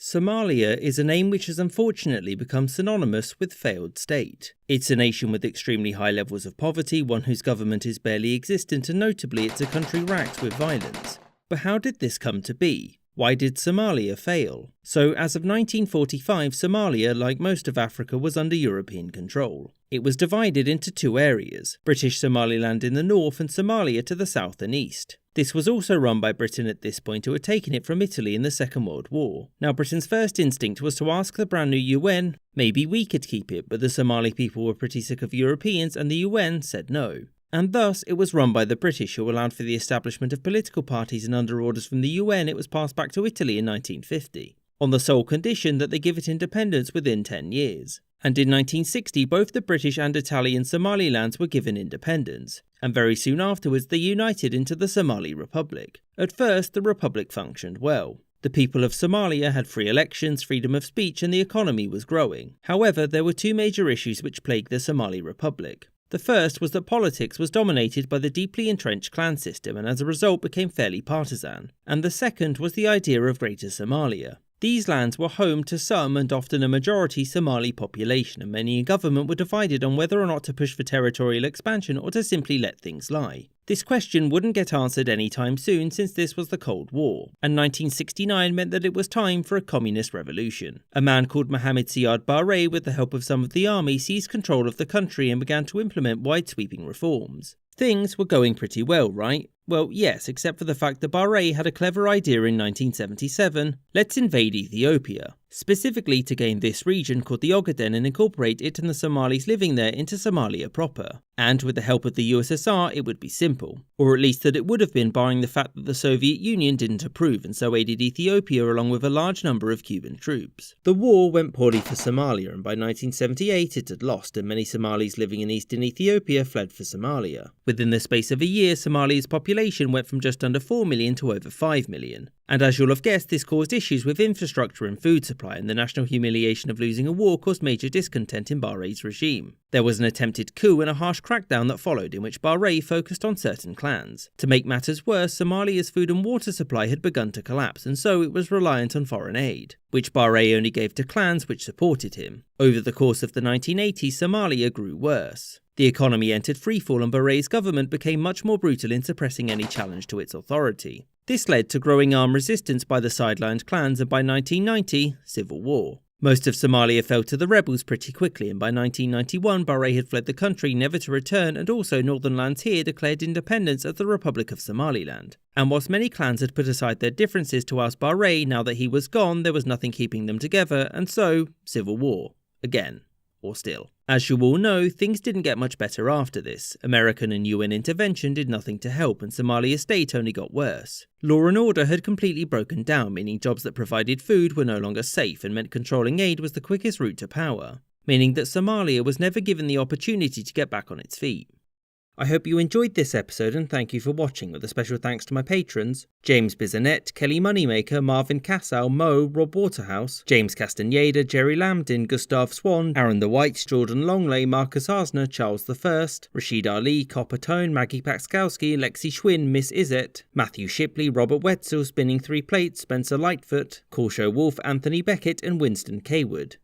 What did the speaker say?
Somalia is a name which has unfortunately become synonymous with failed state. It's a nation with extremely high levels of poverty, one whose government is barely existent, and notably it's a country racked with violence. But how did this come to be? Why did Somalia fail? So, as of 1945, Somalia, like most of Africa, was under European control. It was divided into two areas, British Somaliland in the north and Somalia to the south and east. This was also run by Britain at this point, who had taken it from Italy in the Second World War. Now, Britain's first instinct was to ask the brand new UN, maybe we could keep it, but the Somali people were pretty sick of Europeans and the UN said no. And thus, it was run by the British, who allowed for the establishment of political parties, and under orders from the UN it was passed back to Italy in 1950, on the sole condition that they give it independence within 10 years. And in 1960, both the British and Italian Somalilands were given independence, and very soon afterwards they united into the Somali Republic. At first, the Republic functioned well. The people of Somalia had free elections, freedom of speech, and the economy was growing. However, there were two major issues which plagued the Somali Republic. The first was that politics was dominated by the deeply entrenched clan system and as a result became fairly partisan. And the second was the idea of Greater Somalia. These lands were home to some and often a majority Somali population, and many in government were divided on whether or not to push for territorial expansion or to simply let things lie. This question wouldn't get answered anytime soon, since this was the Cold War, and 1969 meant that it was time for a communist revolution. A man called Mohammed Siad Barre, with the help of some of the army, seized control of the country and began to implement wide-sweeping reforms. Things were going pretty well, right? Well, yes, except for the fact that Barre had a clever idea in 1977. Let's invade Ethiopia, specifically to gain this region called the Ogaden and incorporate it and the Somalis living there into Somalia proper. And with the help of the USSR, it would be simple. Or at least that it would have been, barring the fact that the Soviet Union didn't approve and so aided Ethiopia along with a large number of Cuban troops. The war went poorly for Somalia, and by 1978 it had lost, and many Somalis living in eastern Ethiopia fled for Somalia. Within the space of a year, Somalia's population went from just under 4 million to over 5 million. And as you'll have guessed, this caused issues with infrastructure and food supply, and the national humiliation of losing a war caused major discontent in Barre's regime. There was an attempted coup and a harsh crackdown that followed, in which Barre focused on certain clans. To make matters worse, Somalia's food and water supply had begun to collapse, and so it was reliant on foreign aid, which Barre only gave to clans which supported him. Over the course of the 1980s, Somalia grew worse. The economy entered freefall, and Barre's government became much more brutal in suppressing any challenge to its authority. This led to growing armed resistance by the sidelined clans, and by 1990, civil war. Most of Somalia fell to the rebels pretty quickly, and by 1991 Barre had fled the country, never to return, and also northern lands here declared independence as the Republic of Somaliland. And whilst many clans had put aside their differences to oust Barre, now that he was gone there was nothing keeping them together, and so, civil war. Again. Or still. As you all know, things didn't get much better after this. American and UN intervention did nothing to help, and Somalia's state only got worse. Law and order had completely broken down, meaning jobs that provided food were no longer safe and meant controlling aid was the quickest route to power, meaning that Somalia was never given the opportunity to get back on its feet. I hope you enjoyed this episode, and thank you for watching, with a special thanks to my patrons: James Bizanet, Kelly Moneymaker, Marvin Cassow, Mo, Rob Waterhouse, James Castaneda, Jerry Lambdin, Gustav Swan, Aaron the White, Jordan Longley, Marcus Arsner, Charles I, Rashid Ali, Copper Tone, Maggie Paxkowski, Lexi Schwinn, Miss Izet, Matthew Shipley, Robert Wetzel, Spinning Three Plates, Spencer Lightfoot, Corshow Wolf, Anthony Beckett, and Winston Kaywood.